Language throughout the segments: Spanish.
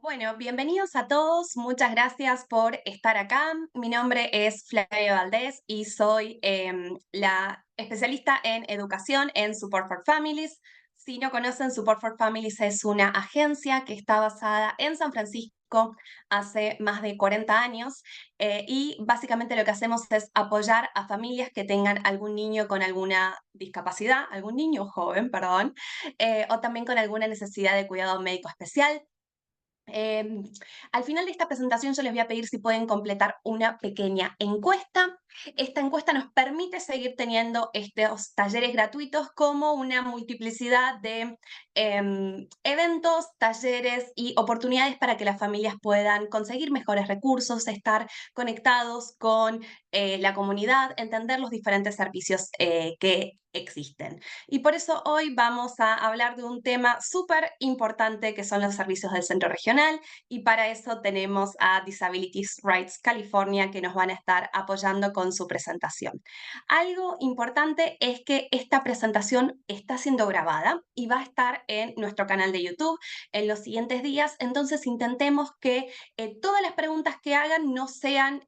Bueno, bienvenidos a todos. Muchas gracias por estar acá. Mi nombre es Flavia Valdés y soy la especialista en educación en Support for Families. Si no conocen, Support for Families es una agencia que está basada en San Francisco hace más de 40 años y básicamente lo que hacemos es apoyar a familias que tengan algún niño con alguna discapacidad, algún niño joven, perdón, o también con alguna necesidad de cuidado médico especial. Em, Al final de esta presentación yo les voy a pedir si pueden completar una pequeña encuesta. Esta encuesta nos permite seguir teniendo estos talleres gratuitos como una multiplicidad de eventos, talleres y oportunidades para que las familias puedan conseguir mejores recursos, estar conectados con la comunidad, entender los diferentes servicios que existen. Y por eso hoy vamos a hablar de un tema súper importante que son los servicios del centro regional y para eso tenemos a Disability Rights California que nos van a estar apoyando con su presentación. Algo importante es que esta presentación está siendo grabada y va a estar en nuestro canal de YouTube en los siguientes días, entonces intentemos que todas las preguntas que hagan no sean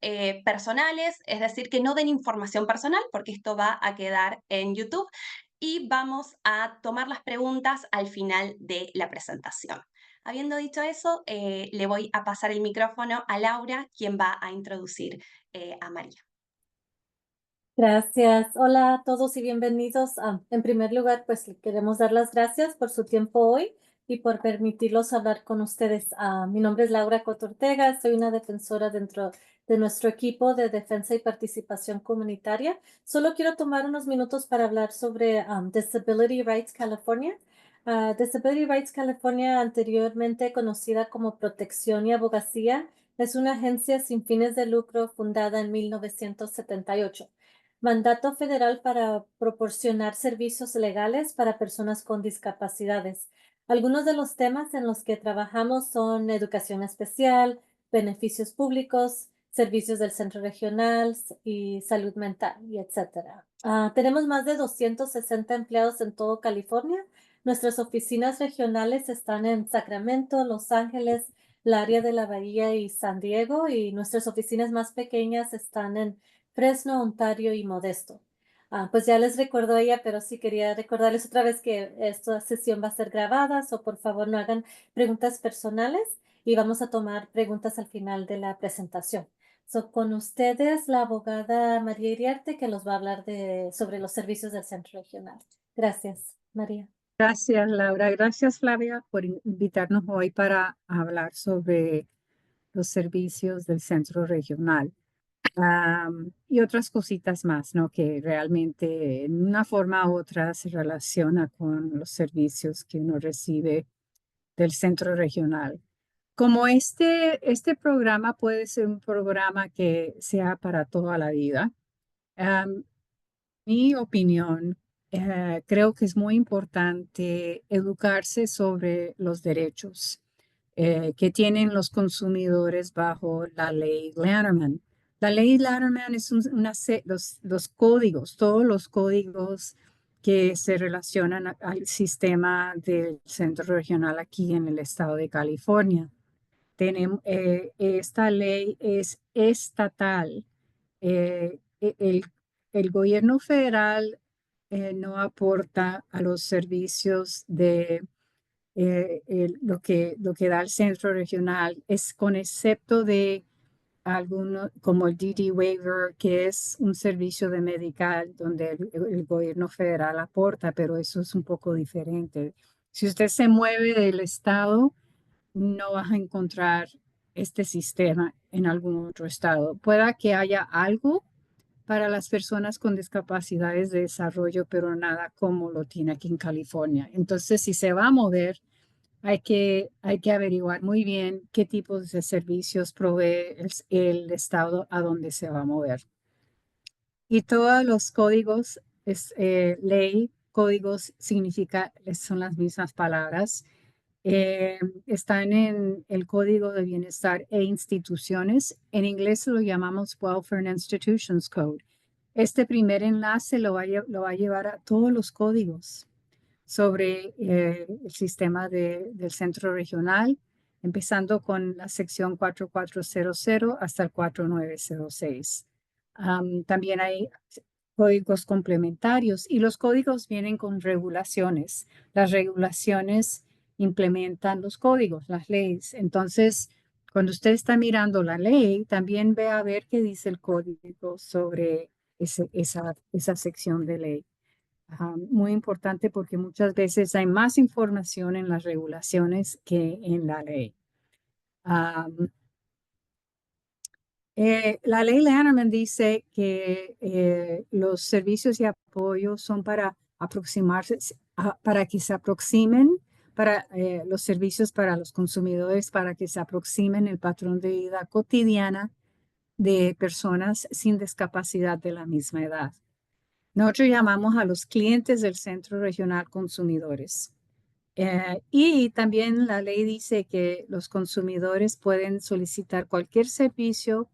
personales, es decir, que no den información personal porque esto va a quedar en YouTube y vamos a tomar las preguntas al final de la presentación. Habiendo dicho eso, le voy a pasar el micrófono a Laura, quien va a introducir a María. Gracias. Hola a todos y bienvenidos. En primer lugar, pues le queremos dar las gracias por su tiempo hoy y por permitirnos hablar con ustedes. Mi nombre es Laura Coto Ortega, soy una defensora dentro de nuestro equipo de defensa y participación comunitaria. Solo quiero tomar unos minutos para hablar sobre Disability Rights California. Disability Rights California, anteriormente conocida como Protección y Abogacía, es una agencia sin fines de lucro fundada en 1978. Mandato federal para proporcionar servicios legales para personas con discapacidades. Algunos de los temas en los que trabajamos son educación especial, beneficios públicos, servicios del centro regional y salud mental, y etcétera. Tenemos más de 260 empleados en todo California. Nuestras oficinas regionales están en Sacramento, Los Ángeles, la área de la Bahía y San Diego, y nuestras oficinas más pequeñas están en Fresno, Ontario y Modesto. Pues ya les recuerdo ella, pero sí quería recordarles otra vez que esta sesión va a ser grabada, o por favor no hagan preguntas personales y vamos a tomar preguntas al final de la presentación. Con ustedes, la abogada María Iriarte, que nos va a hablar sobre los servicios del centro regional. Gracias, María. Gracias, Laura. Gracias, Flavia, por invitarnos hoy para hablar sobre los servicios del centro regional. Y otras cositas más, ¿no? Que realmente en una forma u otra se relaciona con los servicios que uno recibe del centro regional. Como este programa puede ser un programa que sea para toda la vida, am, mi opinión, creo que es muy importante educarse sobre los derechos que tienen los consumidores bajo la ley Lanterman. La ley Lanterman es los códigos, todos los códigos que se relacionan al sistema del centro regional aquí en el estado de California. Esta ley es estatal. El gobierno federal no aporta a los servicios de lo que da el centro regional, es con excepto de algunos, como el DD Waiver, que es un servicio de medical donde el gobierno federal aporta, pero eso es un poco diferente. Si usted se mueve del estado, no vas a encontrar este sistema en algún otro estado. Pueda que haya algo para las personas con discapacidades de desarrollo, pero nada como lo tiene aquí en California. Entonces, si se va a mover, hay que averiguar muy bien qué tipos de servicios provee el estado a donde se va a mover. Y todos los códigos, ley, códigos significa, son las mismas palabras. Están en el Código de Bienestar e Instituciones. En inglés lo llamamos Welfare and Institutions Code. Este primer enlace lo va a llevar a todos los códigos sobre el sistema del centro regional. empezando con la sección 4400 hasta el 4906. También hay códigos complementarios y los códigos vienen con regulaciones. Las regulaciones implementan los códigos, las leyes. Entonces, cuando usted está mirando la ley, también ve a ver qué dice el código sobre esa sección de ley. Muy importante porque muchas veces hay más información en las regulaciones que en la ley. La ley Lannerman dice que los servicios y apoyos son para aproximarse, para que se aproximen, para los servicios para los consumidores, para que se aproximen el patrón de vida cotidiana de personas sin discapacidad de la misma edad. Nosotros llamamos a los clientes del Centro Regional consumidores. Y también la ley dice que los consumidores pueden solicitar cualquier servicio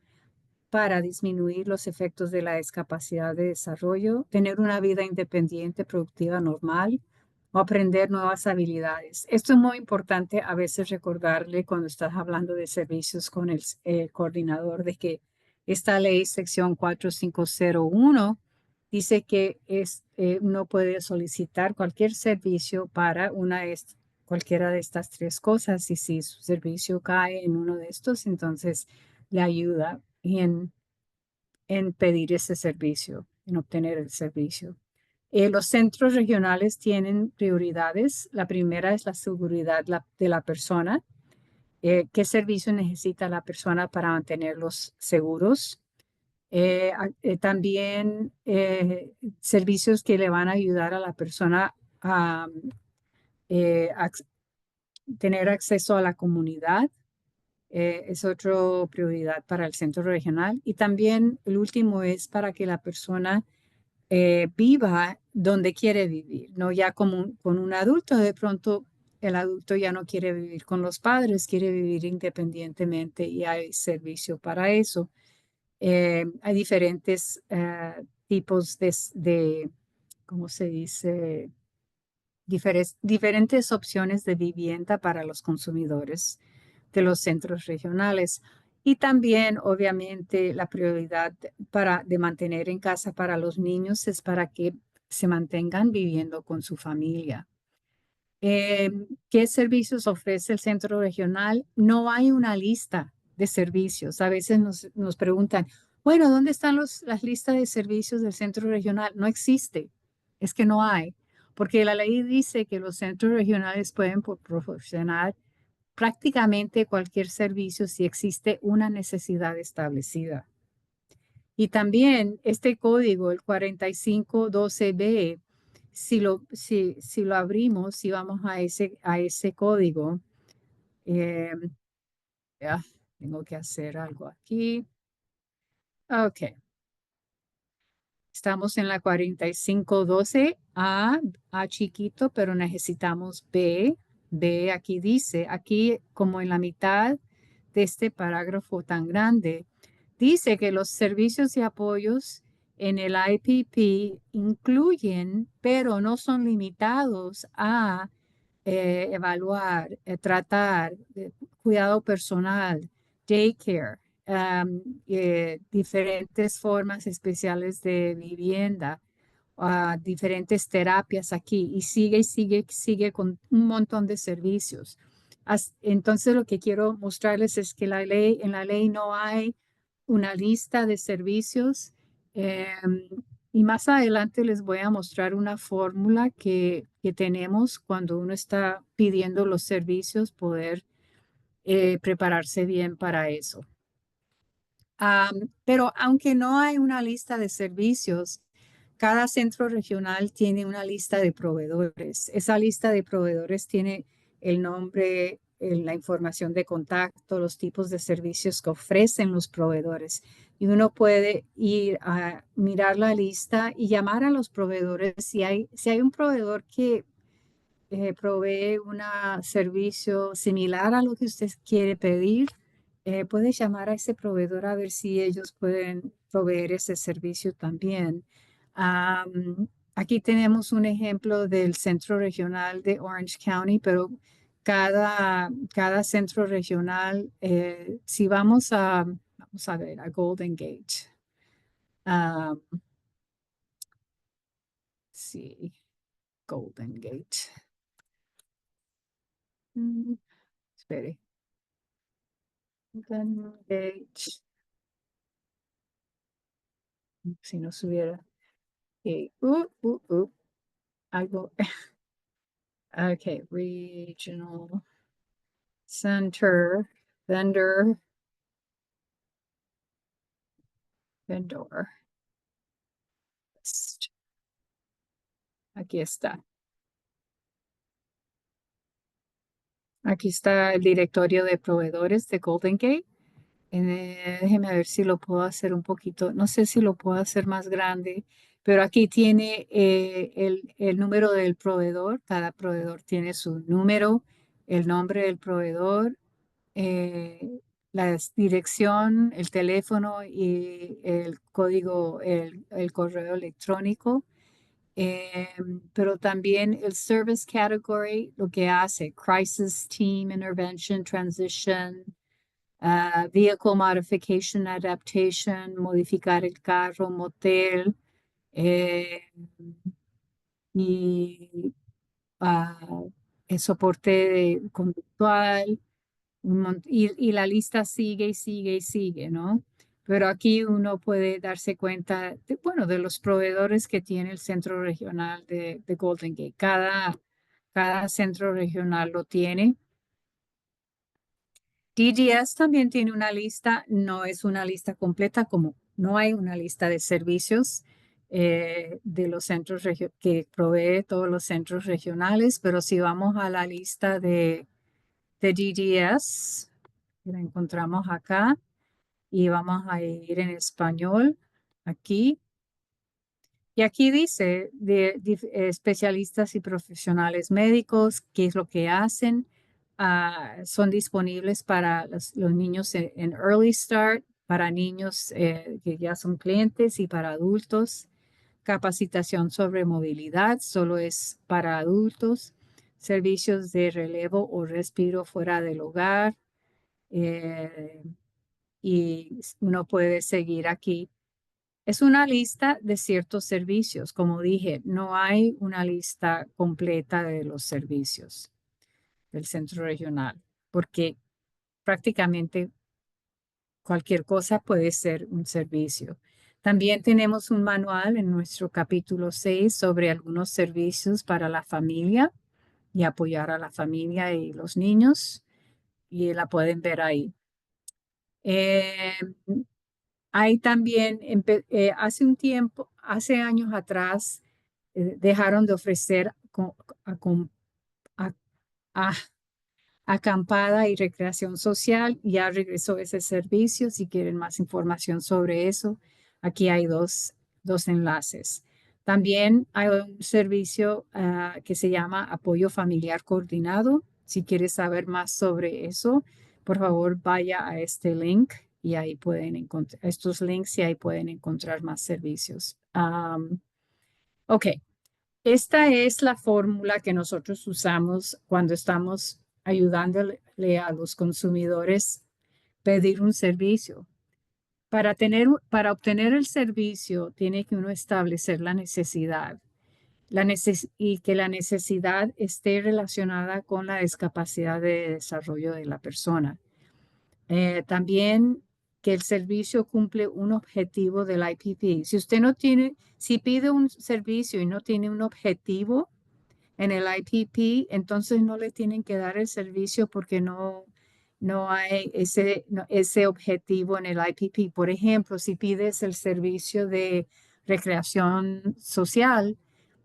para disminuir los efectos de la discapacidad de desarrollo, tener una vida independiente, productiva, normal o aprender nuevas habilidades. Esto es muy importante a veces recordarle cuando estás hablando de servicios con el coordinador de que esta ley, sección 4501, dice que uno puede solicitar cualquier servicio para cualquiera de estas tres cosas y si su servicio cae en uno de estos, entonces le ayuda en pedir ese servicio, en obtener el servicio. Los centros regionales tienen prioridades. La primera es la seguridad de la persona. ¿Qué servicio necesita la persona para mantenerlos seguros? También servicios que le van a ayudar a la persona a tener acceso a la comunidad. Es otra prioridad para el centro regional. Y también el último es para que la persona viva donde quiere vivir, ¿no? Ya como con un adulto, de pronto el adulto ya no quiere vivir con los padres, quiere vivir independientemente y hay servicio para eso. Hay diferentes tipos ¿cómo se dice? Diferentes opciones de vivienda para los consumidores de los centros regionales. Y también, obviamente, la prioridad de mantener en casa para los niños es para que se mantengan viviendo con su familia. ¿Qué servicios ofrece el centro regional? No hay una lista de servicios. A veces nos preguntan, bueno, ¿dónde están las listas de servicios del centro regional? No existe. Es que no hay, porque la ley dice que los centros regionales pueden proporcionar prácticamente cualquier servicio si existe una necesidad establecida. Y también este código, el 4512B, si lo abrimos, si vamos a ese código, tengo que hacer algo aquí. Ok. Estamos en la 4512, A chiquito, pero necesitamos B. B aquí dice, aquí como en la mitad de este parágrafo tan grande, dice que los servicios y apoyos en el IPP incluyen, pero no son limitados a evaluar, tratar, cuidado personal, daycare, diferentes formas especiales de vivienda, diferentes terapias aquí y sigue con un montón de servicios. Entonces lo que quiero mostrarles es que en la ley no hay una lista de servicios y más adelante les voy a mostrar una fórmula que tenemos cuando uno está pidiendo los servicios, poder prepararse bien para eso. Pero aunque no hay una lista de servicios, cada centro regional tiene una lista de proveedores. Esa lista de proveedores tiene el nombre, la información de contacto, los tipos de servicios que ofrecen los proveedores. Y uno puede ir a mirar la lista y llamar a los proveedores. Si hay un proveedor que provee un servicio similar a lo que usted quiere pedir, puede llamar a ese proveedor a ver si ellos pueden proveer ese servicio también. Aquí tenemos un ejemplo del centro regional de Orange County, pero cada centro regional, si vamos a ver, a Golden Gate. Sí, Golden Gate. Espere. Golden Gate. Si no subiera. Okay. Algo. Okay, regional center vendor. List. Aquí está. Aquí está el directorio de proveedores de Golden Gate. Déjeme ver si lo puedo hacer un poquito. No sé si lo puedo hacer más grande, pero aquí tiene el número del proveedor. Cada proveedor tiene su número, el nombre del proveedor, la dirección, el teléfono y el código, el correo electrónico. Pero también el service category, lo que hace, crisis team, intervention, transition, vehicle modification, adaptation, modificar el carro, motel, y el soporte conductual, y la lista sigue y sigue y sigue, ¿no? Pero aquí uno puede darse cuenta de, bueno, de los proveedores que tiene el centro regional de Golden Gate. Cada centro regional lo tiene. DGS también tiene una lista, no es una lista completa, como no hay una lista de servicios de los centros que provee todos los centros regionales, pero si vamos a la lista de DGS, la encontramos acá y vamos a ir en español aquí. Y aquí dice de especialistas y profesionales médicos, qué es lo que hacen. Son disponibles para los niños en Early Start, para niños que ya son clientes y para adultos. Capacitación sobre movilidad, solo es para adultos. Servicios de relevo o respiro fuera del hogar. Y uno puede seguir aquí. Es una lista de ciertos servicios. Como dije, no hay una lista completa de los servicios del centro regional, porque prácticamente cualquier cosa puede ser un servicio. También tenemos un manual en nuestro capítulo 6 sobre algunos servicios para la familia y apoyar a la familia y los niños, y la pueden ver ahí. Hay también, hace un tiempo, hace años atrás, dejaron de ofrecer a- a- acampada y recreación social. Ya regresó ese servicio. Si quieren más información sobre eso, aquí hay dos enlaces. También hay un servicio que se llama Apoyo Familiar Coordinado. Si quieres saber más sobre eso, por favor vaya a este link y ahí pueden encontrar estos links y ahí pueden encontrar más servicios. Ok. Esta es la fórmula que nosotros usamos cuando estamos ayudándole a los consumidores pedir un servicio. Para obtener el servicio, tiene que uno establecer la necesidad, y que la necesidad esté relacionada con la discapacidad de desarrollo de la persona. También que el servicio cumple un objetivo del IPP. Si pide un servicio y no tiene un objetivo en el IPP, entonces no le tienen que dar el servicio porque no hay ese objetivo en el IPP. Por ejemplo, si pides el servicio de recreación social,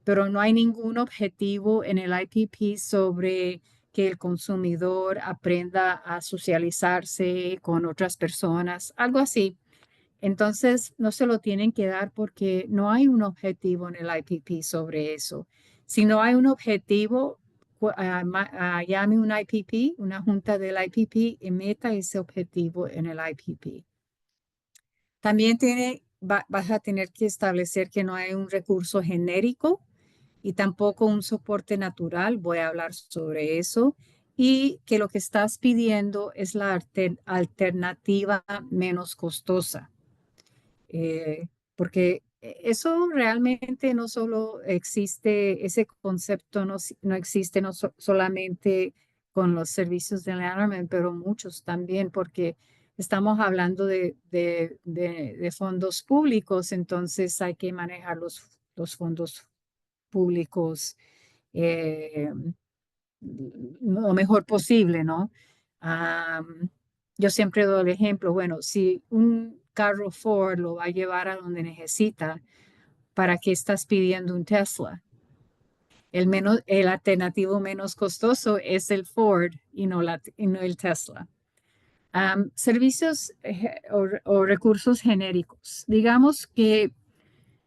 pero no hay ningún objetivo en el IPP sobre que el consumidor aprenda a socializarse con otras personas, algo así. Entonces, no se lo tienen que dar porque no hay un objetivo en el IPP sobre eso. Si no hay un objetivo, llame un IPP, una junta del IPP, y meta ese objetivo en el IPP. También vas a tener que establecer que no hay un recurso genérico y tampoco un soporte natural. Voy a hablar sobre eso. y que lo que estás pidiendo es la alternativa menos costosa. Porque eso realmente no solo existe, ese concepto no existe solamente con los servicios de Lenormand, pero muchos también, porque estamos hablando de fondos públicos, entonces hay que manejar los fondos públicos eh, lo mejor posible, ¿no? Am, yo siempre doy el ejemplo, bueno, si un carro Ford lo va a llevar a donde necesita, ¿para qué estás pidiendo un Tesla? El alternativo menos costoso es el Ford y no el Tesla. Servicios o recursos genéricos. Digamos que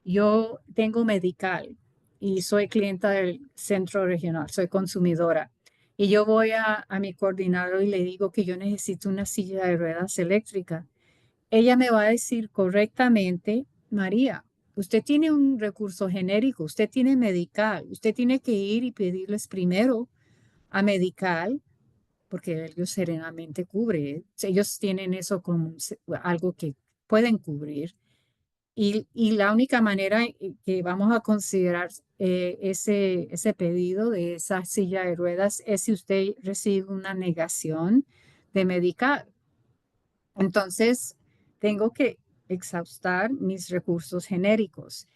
yo tengo medical y soy clienta del centro regional, soy consumidora. Y yo voy a mi coordinador y le digo que yo necesito una silla de ruedas eléctrica. Ella me va a decir correctamente, María, usted tiene un recurso genérico, usted tiene medical, usted tiene que ir y pedirles primero a medical, porque ellos serenamente cubren, ellos tienen eso como algo que pueden cubrir. Y la única manera que vamos a considerar ese pedido de esa silla de ruedas es si usted recibe una negación de medical. Entonces, tengo que exhaustar mis recursos genéricos.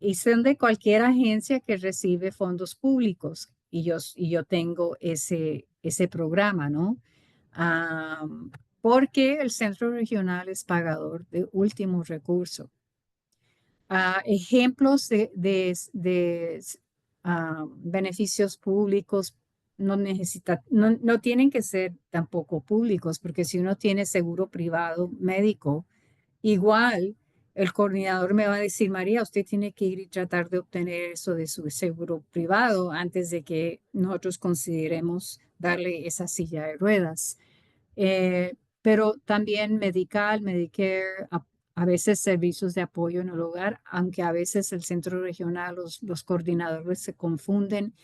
Y son de cualquier agencia que recibe fondos públicos. Y yo tengo ese programa, ¿no? Porque el centro regional es pagador de último recurso. Ejemplos de beneficios públicos no tienen que ser tampoco públicos, porque si uno tiene seguro privado médico, igual el coordinador me va a decir, María, usted tiene que ir y tratar de obtener eso de su seguro privado antes de que nosotros consideremos darle esa silla de ruedas. Pero también medical, Medicare, a veces servicios de apoyo en el hogar, aunque a veces el centro regional, los coordinadores se confunden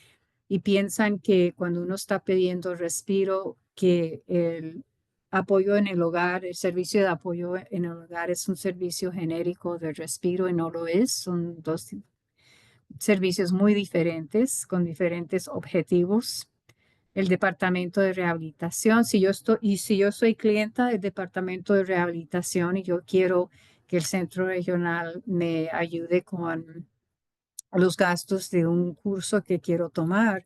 y piensan que cuando uno está pidiendo respiro, que el apoyo en el hogar, el servicio de apoyo en el hogar es un servicio genérico de respiro y no lo es. Son dos servicios muy diferentes con diferentes objetivos. El departamento de rehabilitación, si yo soy clienta del departamento de rehabilitación y yo quiero que el centro regional me ayude con los gastos de un curso que quiero tomar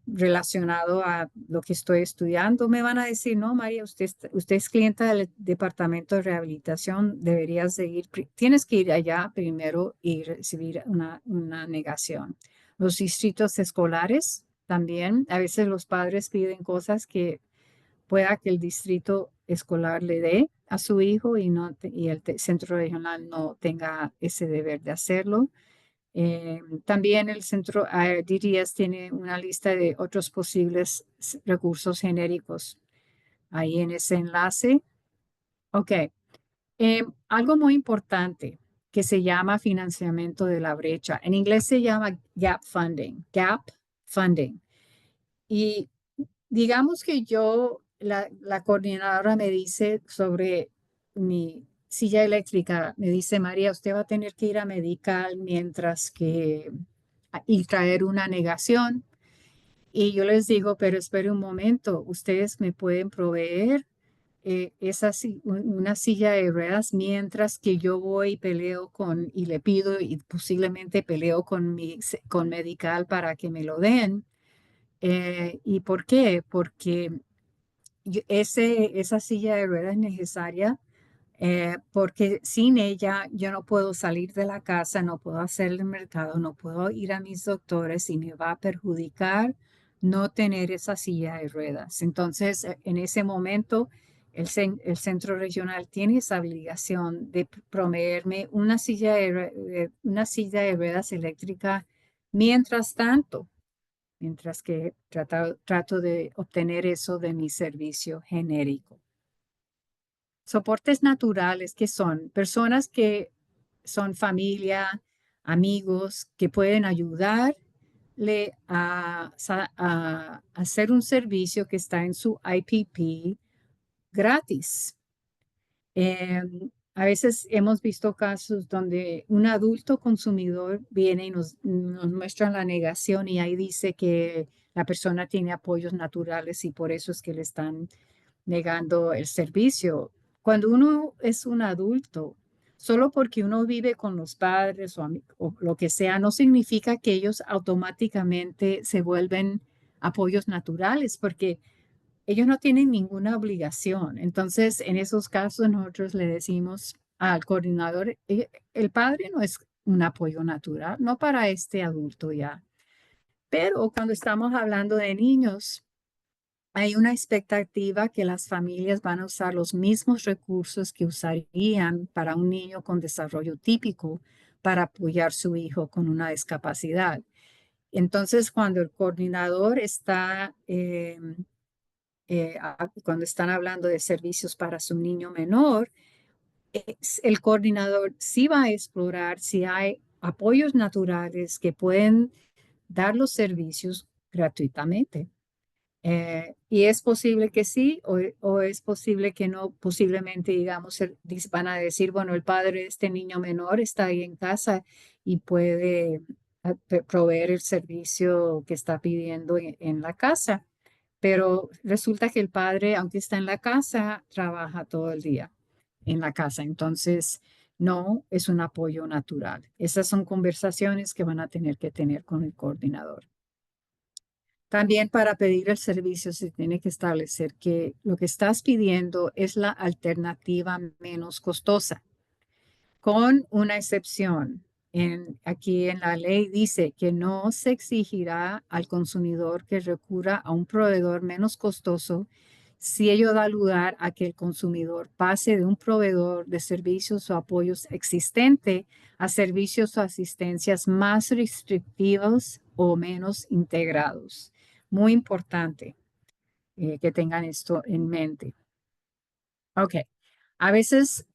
relacionado a lo que estoy estudiando, me van a decir, no, María, usted es clienta del departamento de rehabilitación, deberías de ir, tienes que ir allá primero y recibir una negación. Los distritos escolares también, a veces los padres piden cosas que pueda que el distrito escolar le dé a su hijo y el centro regional no tenga ese deber de hacerlo. También el centro DDS tiene una lista de otros posibles recursos genéricos ahí en ese enlace. Ok. Algo muy importante que se llama financiamiento de la brecha. En inglés se llama gap funding. Gap funding. Y digamos que la coordinadora me dice sobre mi silla eléctrica, me dice, María, usted va a tener que ir a medical y traer una negación. Y yo les digo, pero espere un momento, ustedes me pueden proveer una silla de ruedas mientras que yo voy y peleo y le pido y posiblemente peleo con medical para que me lo den. ¿Y por qué? Porque esa silla de ruedas es necesaria porque sin ella yo no puedo salir de la casa, no puedo hacer el mercado, no puedo ir a mis doctores y me va a perjudicar no tener esa silla de ruedas. Entonces, en ese momento, el centro regional tiene esa obligación de proveerme una silla de ruedas eléctrica mientras tanto mientras que trato de obtener eso de mi servicio genérico. Soportes naturales que son personas que son familia, amigos, que pueden ayudar a hacer un servicio que está en su IPP gratis. A veces hemos visto casos donde un adulto consumidor viene y nos muestra la negación y ahí dice que la persona tiene apoyos naturales y por eso es que le están negando el servicio. Cuando uno es un adulto, solo porque uno vive con los padres o lo que sea, no significa que ellos automáticamente se vuelven apoyos naturales, porque ellos no tienen ninguna obligación. Entonces, en esos casos, nosotros le decimos al coordinador, el padre no es un apoyo natural, no para este adulto ya. Pero cuando estamos hablando de niños, hay una expectativa que las familias van a usar los mismos recursos que usarían para un niño con desarrollo típico para apoyar a su hijo con una discapacidad. Entonces, cuando el coordinador está cuando están hablando de servicios para su niño menor, el coordinador sí va a explorar si hay apoyos naturales que pueden dar los servicios gratuitamente. Y es posible que sí o es posible que no. Posiblemente, digamos, van a decir, bueno, el padre de este niño menor está ahí en casa y puede proveer el servicio que está pidiendo en la casa. Pero resulta que el padre, aunque está en la casa, trabaja todo el día en la casa. Entonces, no es un apoyo natural. Esas son conversaciones que van a tener que tener con el coordinador. También para pedir el servicio se tiene que establecer que lo que estás pidiendo es la alternativa menos costosa, con una excepción. Aquí en la ley dice que no se exigirá al consumidor que recurra a un proveedor menos costoso si ello da lugar a que el consumidor pase de un proveedor de servicios o apoyos existente a servicios o asistencias más restrictivos o menos integrados. Muy importante que tengan esto en mente. Ok. A veces,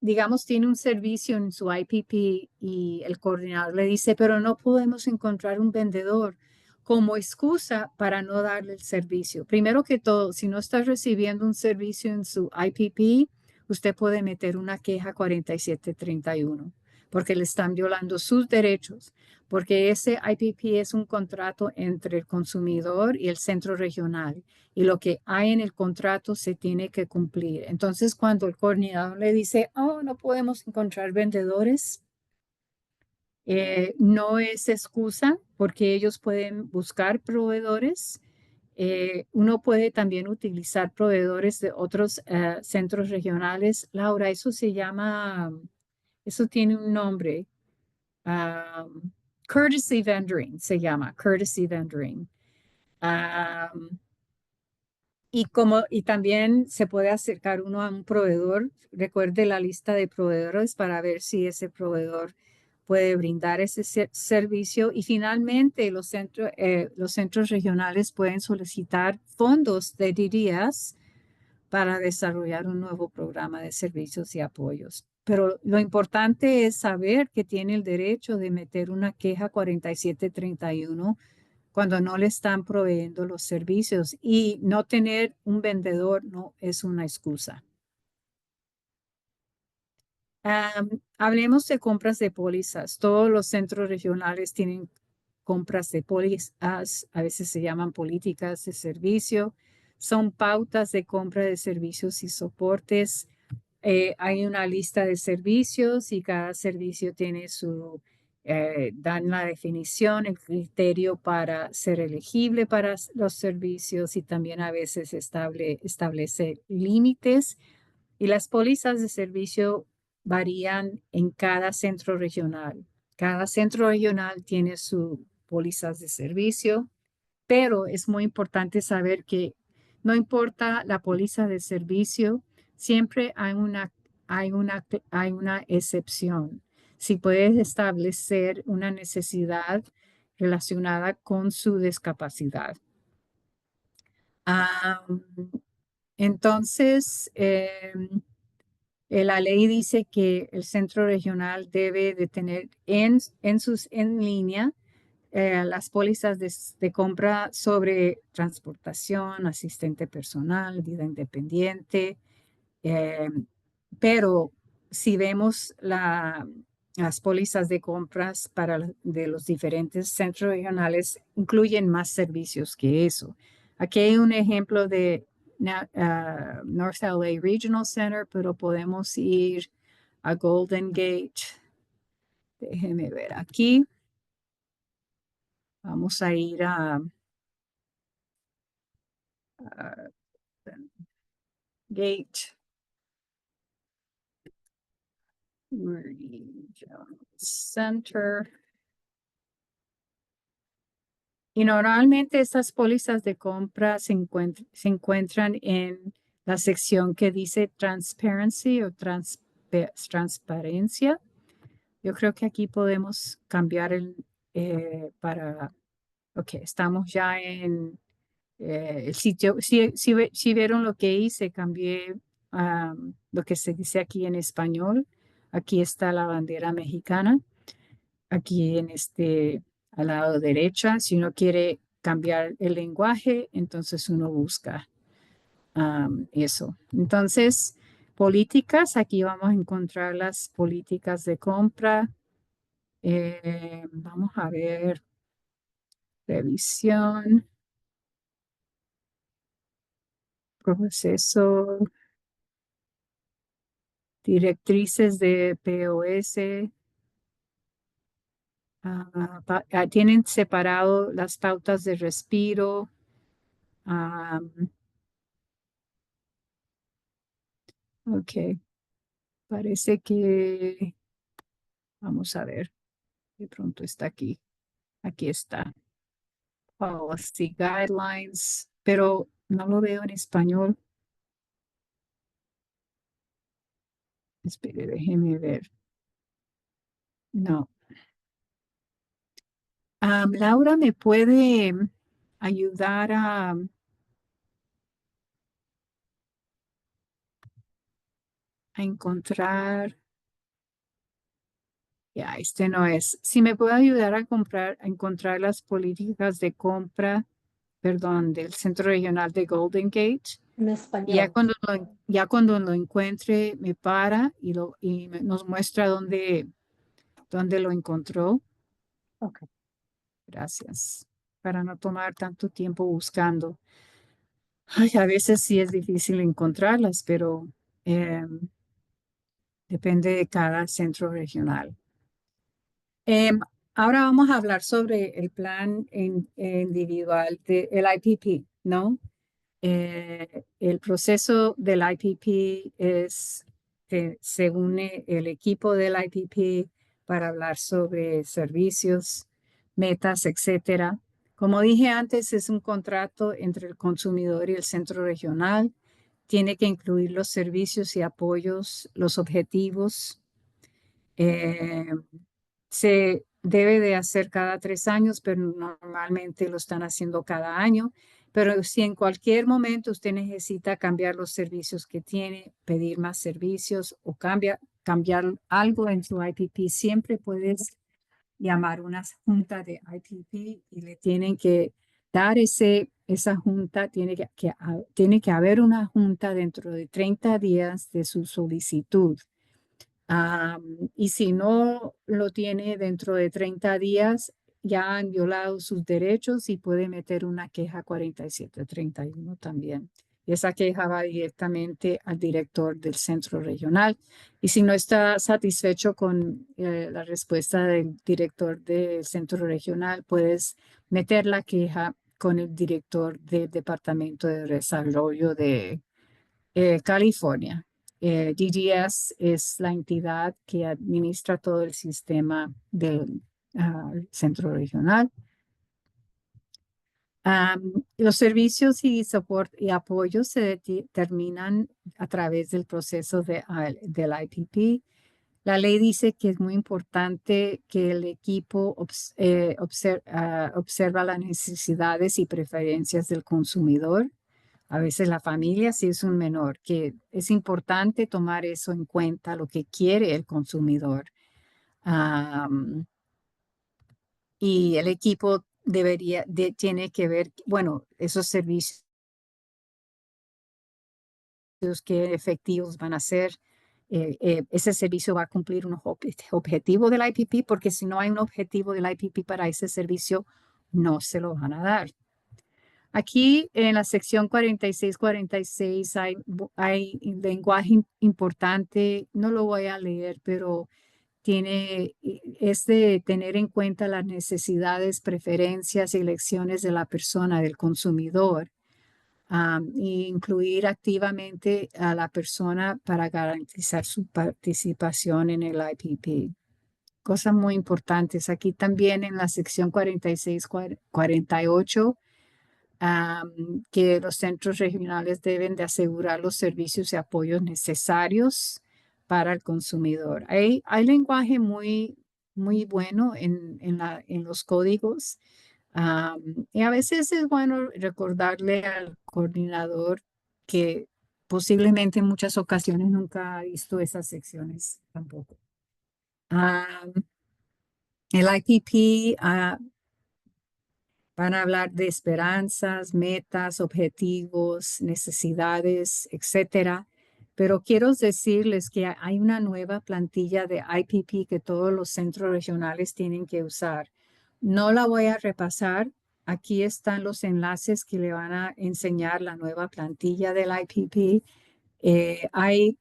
digamos, tiene un servicio en su IPP y el coordinador le dice, pero no podemos encontrar un vendedor como excusa para no darle el servicio. Primero que todo, si no está recibiendo un servicio en su IPP, usted puede meter una queja 4731 porque le están violando sus derechos, porque ese IPP es un contrato entre el consumidor y el centro regional y lo que hay en el contrato se tiene que cumplir. Entonces, cuando el coordinador le dice, oh, no podemos encontrar vendedores, no es excusa porque ellos pueden buscar proveedores. Uno puede también utilizar proveedores de otros centros regionales. Laura, eso se llama, eso tiene un nombre. Courtesy vendoring se llama, courtesy vendoring. Y también se puede acercar uno a un proveedor. Recuerde la lista de proveedores para ver si ese proveedor puede brindar ese servicio. Y finalmente, los centros regionales pueden solicitar fondos de DDS para desarrollar un nuevo programa de servicios y apoyos. Pero lo importante es saber que tiene el derecho de meter una queja 4731 cuando no le están proveyendo los servicios, y no tener un vendedor no es una excusa. Hablemos de compras de pólizas. Todos los centros regionales tienen compras de pólizas, a veces se llaman políticas de servicio. Son pautas de compra de servicios y soportes. Hay una lista de servicios y cada servicio tiene dan la definición, el criterio para ser elegible para los servicios, y también a veces establece límites. Y las pólizas de servicio varían en cada centro regional. Cada centro regional tiene sus pólizas de servicio, pero es muy importante saber que no importa la póliza de servicio, siempre hay una excepción. Si puedes establecer una necesidad relacionada con su discapacidad. Entonces, la ley dice que el centro regional debe de tener en línea las pólizas de compra sobre transportación, asistente personal, vida independiente, eh, pero si vemos las pólizas de compras de los diferentes centros regionales, incluyen más servicios que eso. Aquí hay un ejemplo de North LA Regional Center, pero podemos ir a Golden Gate. Déjeme ver aquí. Vamos a ir a Gate Regional Center. Y normalmente estas pólizas de compra se encuentran en la sección que dice Transparency o Transparencia. Yo creo que aquí podemos cambiar para... Ok, estamos ya en el sitio. Si vieron lo que hice, cambié lo que se dice aquí en español. Aquí está la bandera mexicana. Aquí en al lado derecha, si uno quiere cambiar el lenguaje, entonces uno busca eso. Entonces, políticas, aquí vamos a encontrar las políticas de compra. Vamos a ver, revisión, proceso, directrices de POS. Tienen separado las pautas de respiro. Ok, parece que, vamos a ver, de pronto está aquí. Aquí está. Policy guidelines, pero no lo veo en español. Espere, déjeme ver. No. Laura, ¿me puede ayudar a encontrar? Ya, este no es. Si me puede ayudar a encontrar las políticas de compra, perdón, del Centro Regional de Golden Gate. En Ya español. cuando lo encuentre, me para y nos muestra dónde lo encontró. Ok. Gracias. Para no tomar tanto tiempo buscando. Ay, a veces sí es difícil encontrarlas, pero depende de cada centro regional. Ahora vamos a hablar sobre el plan individual del IPP, ¿no? El proceso del IPP es que se une el equipo del IPP para hablar sobre servicios, metas, etcétera. Como dije antes, es un contrato entre el consumidor y el centro regional. Tiene que incluir los servicios y apoyos, los objetivos. Eh, Se debe de hacer cada 3 años, pero normalmente lo están haciendo cada año. Pero si en cualquier momento usted necesita cambiar los servicios que tiene, pedir más servicios o cambiar algo en su IPP, siempre puedes llamar una junta de IPP y le tienen que dar esa junta, tiene que haber una junta dentro de 30 días de su solicitud. Y si no lo tiene dentro de 30 días, ya han violado sus derechos y puede meter una queja 4731 también. Esa queja va directamente al director del centro regional. Y si no está satisfecho con la respuesta del director del centro regional, puedes meter la queja con el director del Departamento de Desarrollo de California. DGS es la entidad que administra todo el sistema del centro regional. Los servicios y soporte y apoyo se determinan a través del proceso del IPP. La ley dice que es muy importante que el equipo observa las necesidades y preferencias del consumidor. A veces la familia, si es un menor, que es importante tomar eso en cuenta, lo que quiere el consumidor. y el equipo tiene que ver, bueno, esos servicios que efectivos van a ser. Ese servicio va a cumplir unos objetivos del IPP, porque si no hay un objetivo del IPP para ese servicio, no se lo van a dar. Aquí en la sección 46 hay lenguaje importante, no lo voy a leer, pero es de tener en cuenta las necesidades, preferencias y elecciones de la persona, del consumidor, e incluir activamente a la persona para garantizar su participación en el IPP. Cosas muy importantes. Aquí también en la sección 46-48, que los centros regionales deben de asegurar los servicios y apoyos necesarios para el consumidor. Hay lenguaje muy bueno en los códigos. Y a veces es bueno recordarle al coordinador que posiblemente en muchas ocasiones nunca ha visto esas secciones tampoco. El IPP van a hablar de esperanzas, metas, objetivos, necesidades, etcétera. Pero quiero decirles que hay una nueva plantilla de IPP que todos los centros regionales tienen que usar. No la voy a repasar. Aquí están los enlaces que le van a enseñar la nueva plantilla del IPP. Hay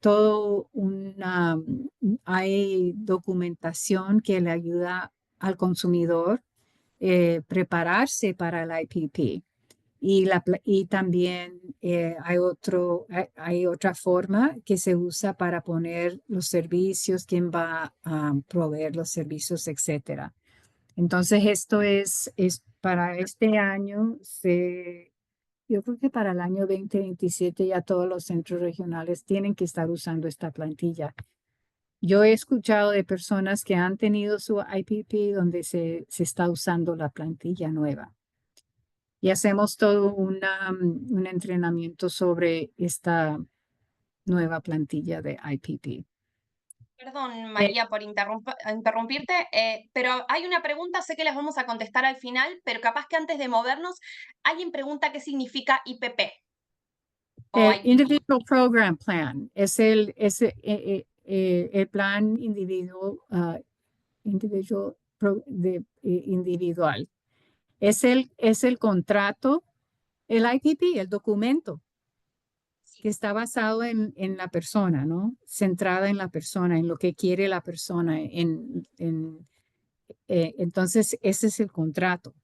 documentación que le ayuda al consumidor prepararse para el IPP. Y también hay otra forma que se usa para poner los servicios, quién va a proveer los servicios, etcétera. Entonces, esto es para este año, yo creo que para el año 2027 ya todos los centros regionales tienen que estar usando esta plantilla. Yo he escuchado de personas que han tenido su IPP donde se está usando la plantilla nueva. Y hacemos todo un entrenamiento sobre esta nueva plantilla de IPP. Perdón, María, por interrumpirte, pero hay una pregunta, sé que las vamos a contestar al final, pero capaz que antes de movernos, alguien pregunta qué significa IPP. Individual Program Plan es el plan individual. Es el contrato, el IPP, el documento que está basado en la persona, ¿no? Centrada en la persona, en lo que quiere la persona. Entonces, ese es el contrato.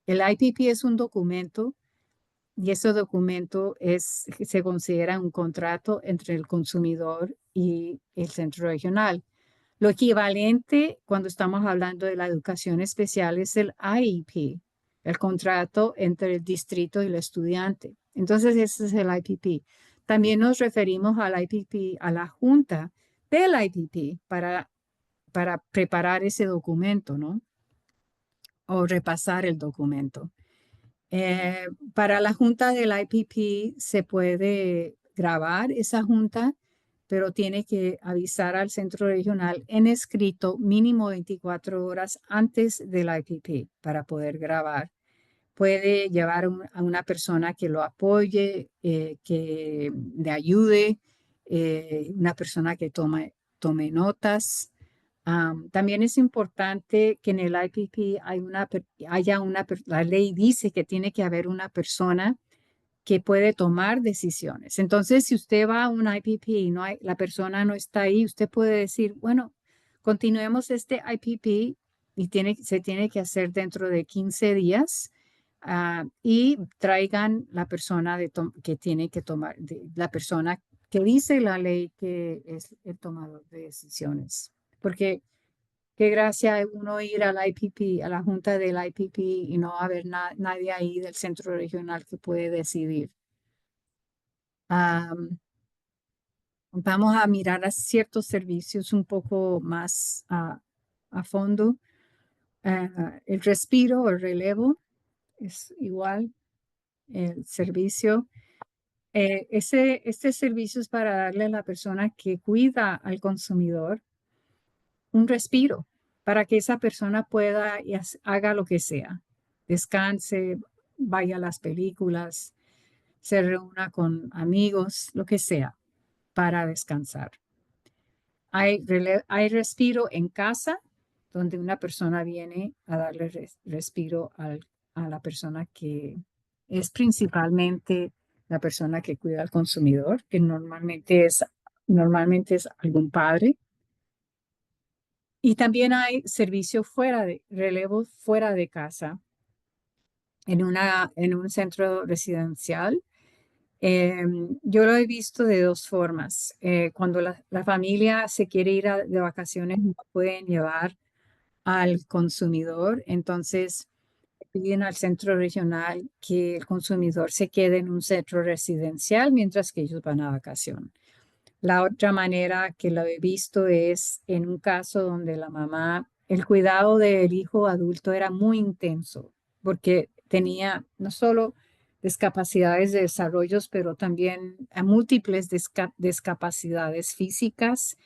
El IPP es un documento y ese documento se considera un contrato entre el consumidor y el centro regional. Lo equivalente cuando estamos hablando de la educación especial es el IEP, el contrato entre el distrito y el estudiante. Entonces, ese es el IPP. También nos referimos al IPP, a la junta del IPP para preparar ese documento, ¿no? O repasar el documento. Para la junta del IPP se puede grabar esa junta, pero tiene que avisar al centro regional en escrito mínimo 24 horas antes del IPP para poder grabar. Puede llevar a una persona que lo apoye, que le ayude, una persona que tome notas. También es importante que en el IPP la ley dice que tiene que haber una persona que puede tomar decisiones. Entonces, si usted va a un IPP y la persona no está ahí, usted puede decir, bueno, continuemos este IPP y se tiene que hacer dentro de 15 días y traigan la persona que tiene que tomar, la persona que dice la ley que es el tomador de decisiones. Porque qué gracia uno ir al IPP, a la junta del IPP y no haber nadie ahí del centro regional que puede decidir. Vamos a mirar a ciertos servicios un poco más a fondo. El respiro o el relevo es igual el servicio. Este servicio es para darle a la persona que cuida al consumidor un respiro, para que esa persona pueda y haga lo que sea, descanse, vaya a las películas, se reúna con amigos, lo que sea, para descansar. Hay respiro en casa, donde una persona viene a darle respiro a la persona que es principalmente la persona que cuida al consumidor, que normalmente es algún padre. Y también hay servicio relevo fuera de casa, en un centro residencial. Yo lo he visto de dos formas. Cuando la familia se quiere ir de vacaciones, no pueden llevar al consumidor, entonces piden al centro regional que el consumidor se quede en un centro residencial mientras que ellos van a vacación. La otra manera que lo he visto es en un caso donde la mamá, el cuidado del hijo adulto era muy intenso porque tenía no solo discapacidades de desarrollos, pero también a múltiples discapacidades físicas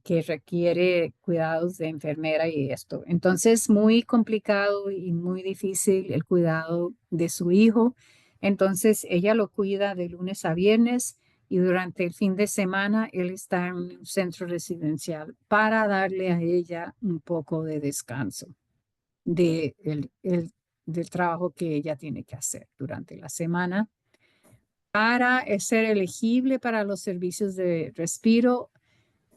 que requiere cuidados de enfermera y esto. Entonces, muy complicado y muy difícil el cuidado de su hijo. Entonces, ella lo cuida de lunes a viernes y durante el fin de semana él está en un centro residencial para darle a ella un poco de descanso del trabajo que ella tiene que hacer durante la semana. Para ser elegible para los servicios de respiro,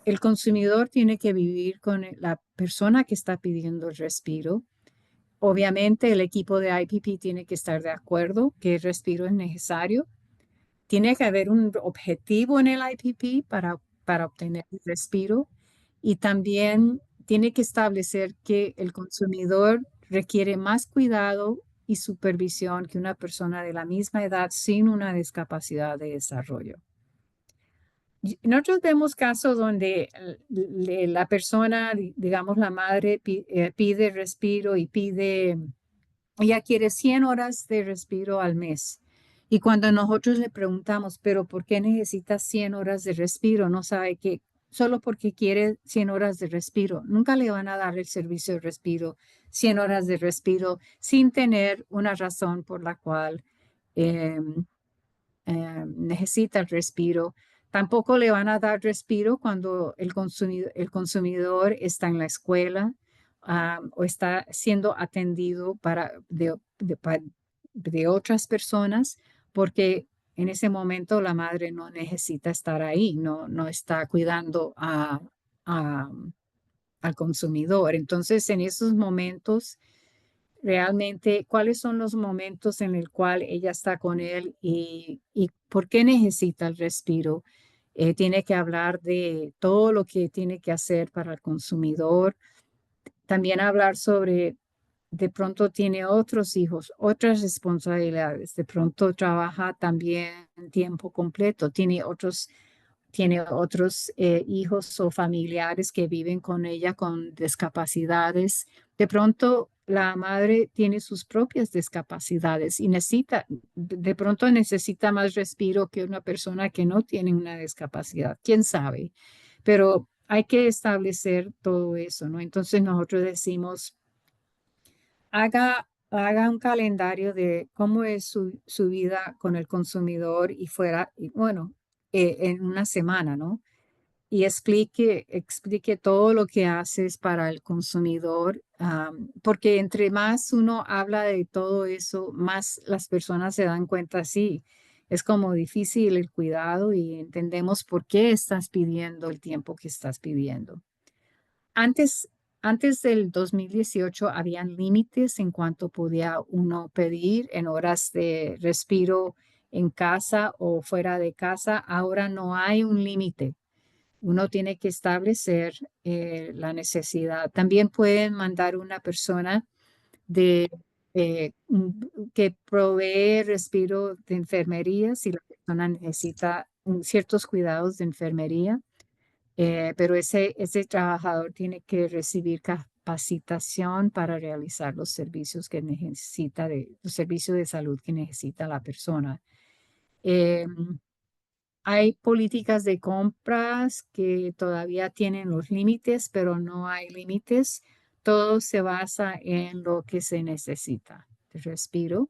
el consumidor tiene que vivir con la persona que está pidiendo el respiro. Obviamente, el equipo de IPP tiene que estar de acuerdo que el respiro es necesario. Tiene que haber un objetivo en el IPP para obtener el respiro y también tiene que establecer que el consumidor requiere más cuidado y supervisión que una persona de la misma edad sin una discapacidad de desarrollo. Nosotros vemos casos donde la persona, digamos la madre, pide respiro y ella quiere 100 horas de respiro al mes. Y cuando nosotros le preguntamos, pero ¿por qué necesitas 100 horas de respiro? No sabe que solo porque quiere 100 horas de respiro, nunca le van a dar el servicio de respiro, 100 horas de respiro, sin tener una razón por la cual necesita el respiro. Tampoco le van a dar respiro cuando el consumidor está en la escuela o está siendo atendido de otras personas, porque en ese momento la madre no necesita estar ahí, no está cuidando al consumidor. Entonces, en esos momentos, realmente cuáles son los momentos en el cual ella está con él y por qué necesita el respiro. Tiene que hablar de todo lo que tiene que hacer para el consumidor. También hablar sobre, de pronto tiene otros hijos, otras responsabilidades. De pronto trabaja también tiempo completo. Tiene otros hijos o familiares que viven con ella con discapacidades. De pronto la madre tiene sus propias discapacidades y de pronto necesita más respiro que una persona que no tiene una discapacidad. ¿Quién sabe? Pero hay que establecer todo eso, ¿no? Entonces nosotros decimos, haga un calendario de cómo es su vida con el consumidor y bueno, en una semana, ¿no? Y explique todo lo que haces para el consumidor, porque entre más uno habla de todo eso, más las personas se dan cuenta, sí, es como difícil el cuidado y entendemos por qué estás pidiendo el tiempo que estás pidiendo. Antes, antes del 2018 habían límites en cuanto podía uno pedir en horas de respiro en casa o fuera de casa. Ahora no hay un límite. Uno tiene que establecer la necesidad. También pueden mandar una persona de, que provee respiro de enfermería si la persona necesita ciertos cuidados de enfermería. Pero ese trabajador tiene que recibir capacitación para realizar los servicios que los servicios de salud que necesita la persona. Hay políticas de compras que todavía tienen los límites, pero no hay límites. Todo se basa en lo que se necesita. Respiro.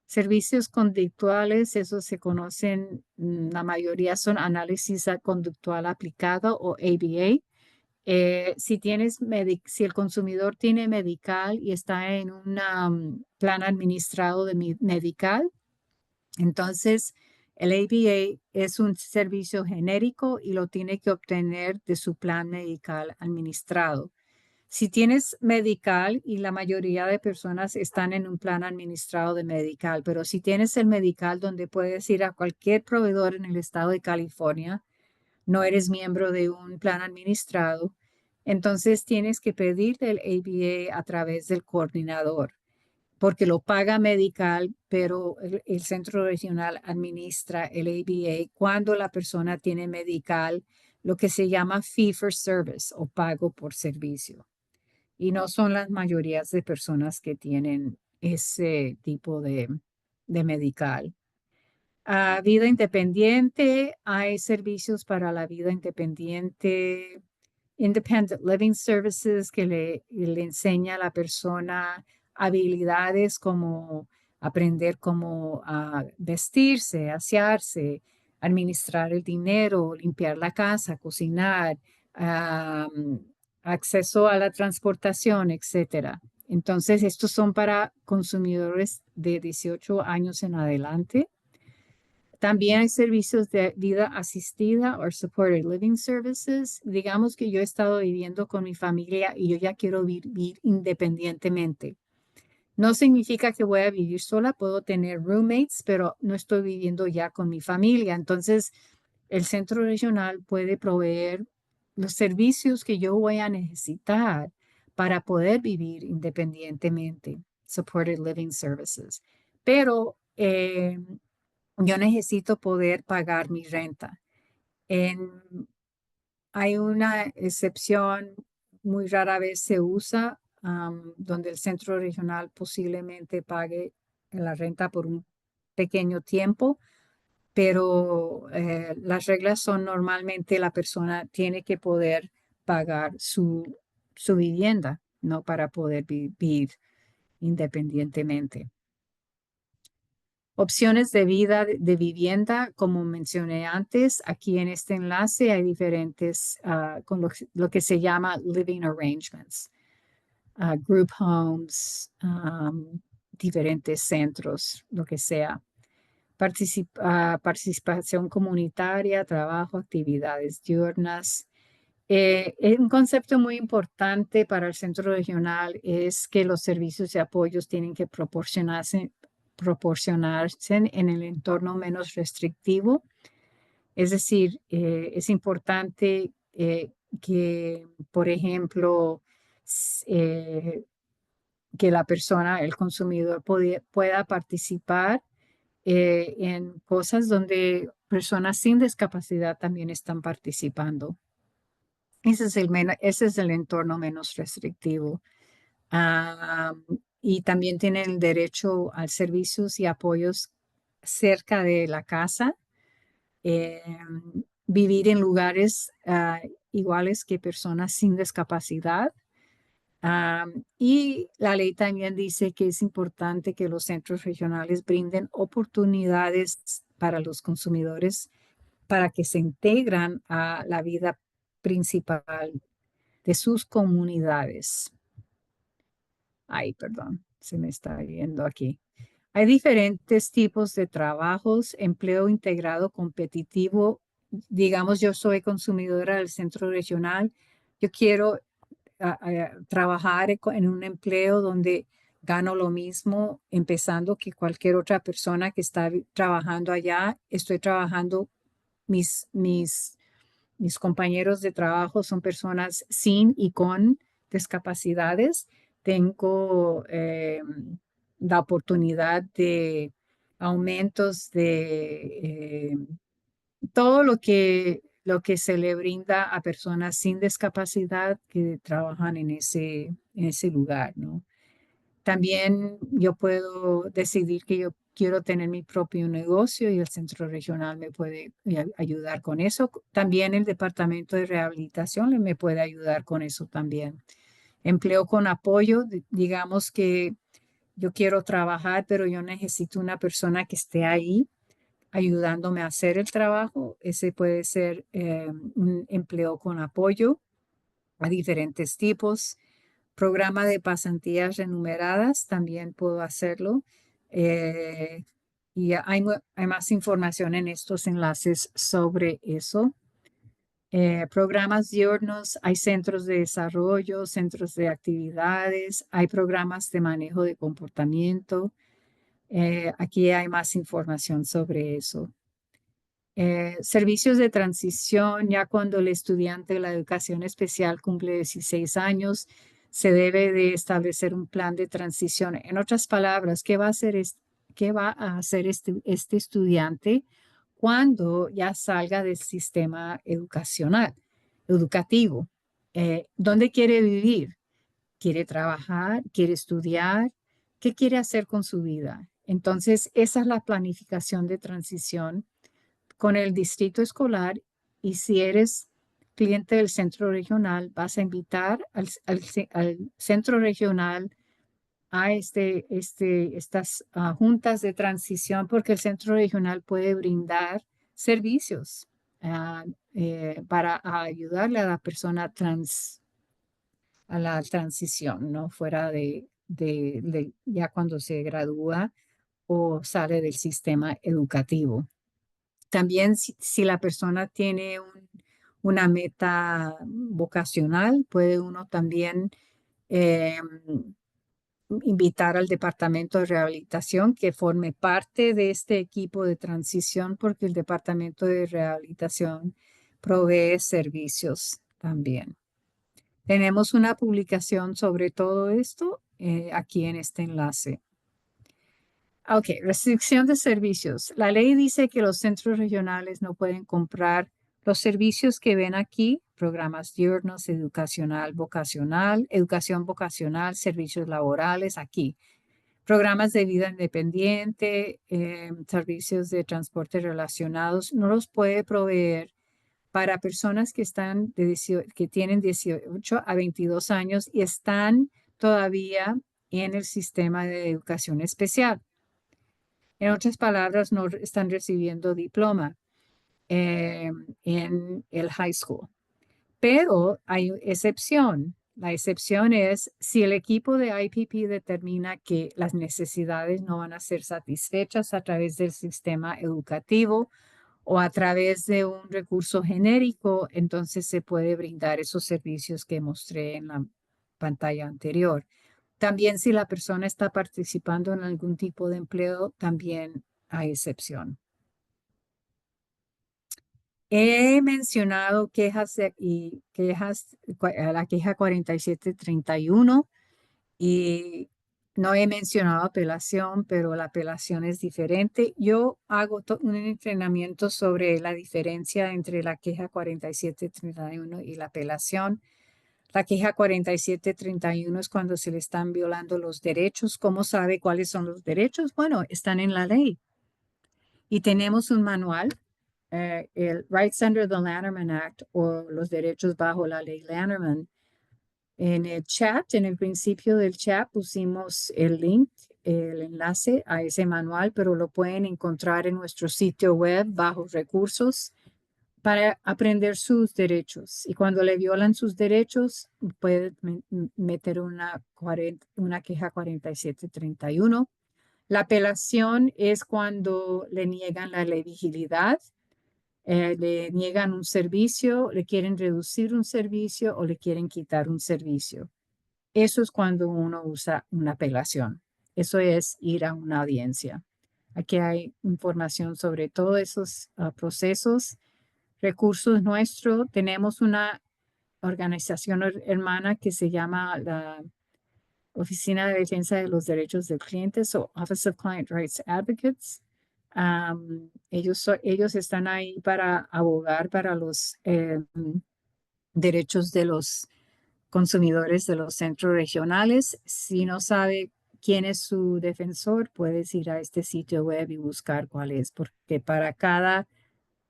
Servicios conductuales, esos se conocen, la mayoría son análisis conductual aplicado o ABA. Si el consumidor tiene medical y está en un plan administrado de medical, entonces el ABA es un servicio genérico y lo tiene que obtener de su plan medical administrado. Si tienes medical, y la mayoría de personas están en un plan administrado de medical, pero si tienes el medical donde puedes ir a cualquier proveedor en el estado de California, no eres miembro de un plan administrado, entonces tienes que pedir el ABA a través del coordinador, porque lo paga medical, pero el centro regional administra el ABA cuando la persona tiene medical, lo que se llama fee for service o pago por servicio. Y no son las mayorías de personas que tienen ese tipo de medical. Vida independiente, hay servicios para la vida independiente, Independent Living Services, que le enseña a la persona habilidades como aprender cómo vestirse, asearse, administrar el dinero, limpiar la casa, cocinar, acceso a la transportación, etcétera. Entonces, estos son para consumidores de 18 años en adelante. También hay servicios de vida asistida o supported living services. Digamos que yo he estado viviendo con mi familia y yo ya quiero vivir independientemente. No significa que voy a vivir sola, puedo tener roommates, pero no estoy viviendo ya con mi familia. Entonces, el centro regional puede proveer los servicios que yo voy a necesitar para poder vivir independientemente, supported living services. Pero yo necesito poder pagar mi renta. Hay una excepción, muy rara vez se usa, donde el centro regional posiblemente pague la renta por un pequeño tiempo, pero las reglas son normalmente la persona tiene que poder pagar su vivienda, ¿no? Para poder vivir independientemente. Opciones de vida de vivienda, como mencioné antes, aquí en este enlace hay diferentes, con lo que se llama living arrangements, group homes, diferentes centros, lo que sea. Participación comunitaria, trabajo, actividades diurnas. Un concepto muy importante para el centro regional es que los servicios y apoyos tienen que proporcionarse en el entorno menos restrictivo. Es decir, es importante que, por ejemplo, que la persona, el consumidor, pueda participar en cosas donde personas sin discapacidad también están participando. Ese es el entorno menos restrictivo. Y también tienen el derecho a servicios y apoyos cerca de la casa, vivir en lugares iguales que personas sin discapacidad. Y la ley también dice que es importante que los centros regionales brinden oportunidades para los consumidores para que se integran a la vida principal de sus comunidades. Ay, perdón, se me está yendo aquí. Hay diferentes tipos de trabajos, empleo integrado competitivo. Digamos, yo soy consumidora del centro regional. Yo quiero trabajar en un empleo donde gano lo mismo, empezando que cualquier otra persona que está trabajando allá. Estoy trabajando, mis compañeros de trabajo son personas sin y con discapacidades. Tengo la oportunidad de aumentos de todo lo que se le brinda a personas sin discapacidad que trabajan en ese lugar, ¿no? También yo puedo decidir que yo quiero tener mi propio negocio y el centro regional me puede ayudar con eso. También el departamento de rehabilitación me puede ayudar con eso también. Empleo con apoyo, digamos que yo quiero trabajar, pero yo necesito una persona que esté ahí ayudándome a hacer el trabajo. Ese puede ser un empleo con apoyo a diferentes tipos. Programa de pasantías remuneradas, también puedo hacerlo. Y hay más información en estos enlaces sobre eso. Programas diurnos, hay centros de desarrollo, centros de actividades, hay programas de manejo de comportamiento. Aquí hay más información sobre eso. Servicios de transición, ya cuando el estudiante de la educación especial cumple 16 años, se debe de establecer un plan de transición. En otras palabras, ¿qué va a hacer este estudiante cuando ya salga del sistema educativo? ¿Dónde quiere vivir? ¿Quiere trabajar? ¿Quiere estudiar? ¿Qué quiere hacer con su vida? Entonces, esa es la planificación de transición con el distrito escolar, y si eres cliente del centro regional, vas a invitar al centro regional a estas juntas de transición, porque el centro regional puede brindar servicios para ayudarle a la persona a la transición, ¿no? Fuera de ya cuando se gradúa o sale del sistema educativo. También si la persona tiene una meta vocacional, puede uno también invitar al departamento de rehabilitación que forme parte de este equipo de transición, porque el departamento de rehabilitación provee servicios también. Tenemos una publicación sobre todo esto aquí en este enlace. Ok, restricción de servicios. La ley dice que los centros regionales no pueden comprar los servicios que ven aquí: programas diurnos, educación vocacional, servicios laborales aquí, programas de vida independiente, servicios de transporte relacionados, no los puede proveer para personas que que tienen 18 a 22 años y están todavía en el sistema de educación especial. En otras palabras, no están recibiendo diploma en el high school. Pero hay excepción. La excepción es si el equipo de IPP determina que las necesidades no van a ser satisfechas a través del sistema educativo o a través de un recurso genérico, entonces se puede brindar esos servicios que mostré en la pantalla anterior. También si la persona está participando en algún tipo de empleo, también hay excepción. He mencionado la queja 4731, y no he mencionado apelación, pero la apelación es diferente. Yo hago un entrenamiento sobre la diferencia entre la queja 4731 y la apelación. La queja 4731 es cuando se le están violando los derechos. ¿Cómo sabe cuáles son los derechos? Bueno, están en la ley. Y tenemos un manual, el Rights Under the Lanterman Act, o los derechos bajo la ley Lanterman. En el chat, en el principio del chat, pusimos el link, el enlace a ese manual, pero lo pueden encontrar en nuestro sitio web bajo recursos para aprender sus derechos. Y cuando le violan sus derechos, puede meter una queja 4731. La apelación es cuando le niegan la elegibilidad, le niegan un servicio, le quieren reducir un servicio o le quieren quitar un servicio. Eso es cuando uno usa una apelación. Eso es ir a una audiencia. Aquí hay información sobre todos esos procesos. Recursos nuestros. Tenemos una organización hermana que se llama la Oficina de Defensa de los Derechos del Cliente, o Office of Client Rights Advocates. Ellos están ahí para abogar para los derechos de los consumidores de los centros regionales. Si no sabe quién es su defensor, puedes ir a este sitio web y buscar cuál es, porque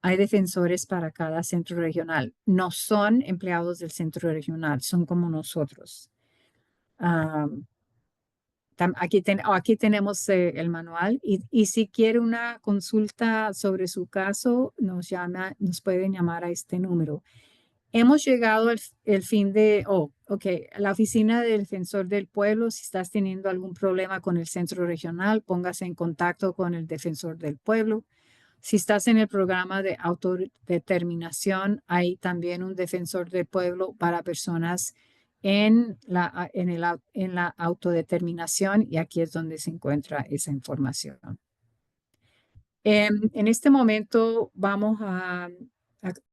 hay defensores para cada centro regional. No son empleados del centro regional, son como nosotros. Aquí tenemos el manual y si quiere una consulta sobre su caso, nos pueden llamar a este número. Hemos llegado al fin de, la oficina del defensor del pueblo. Si estás teniendo algún problema con el centro regional, póngase en contacto con el defensor del pueblo. Si estás en el programa de autodeterminación, hay también un defensor del pueblo para personas en la autodeterminación, y aquí es donde se encuentra esa información. En este momento vamos a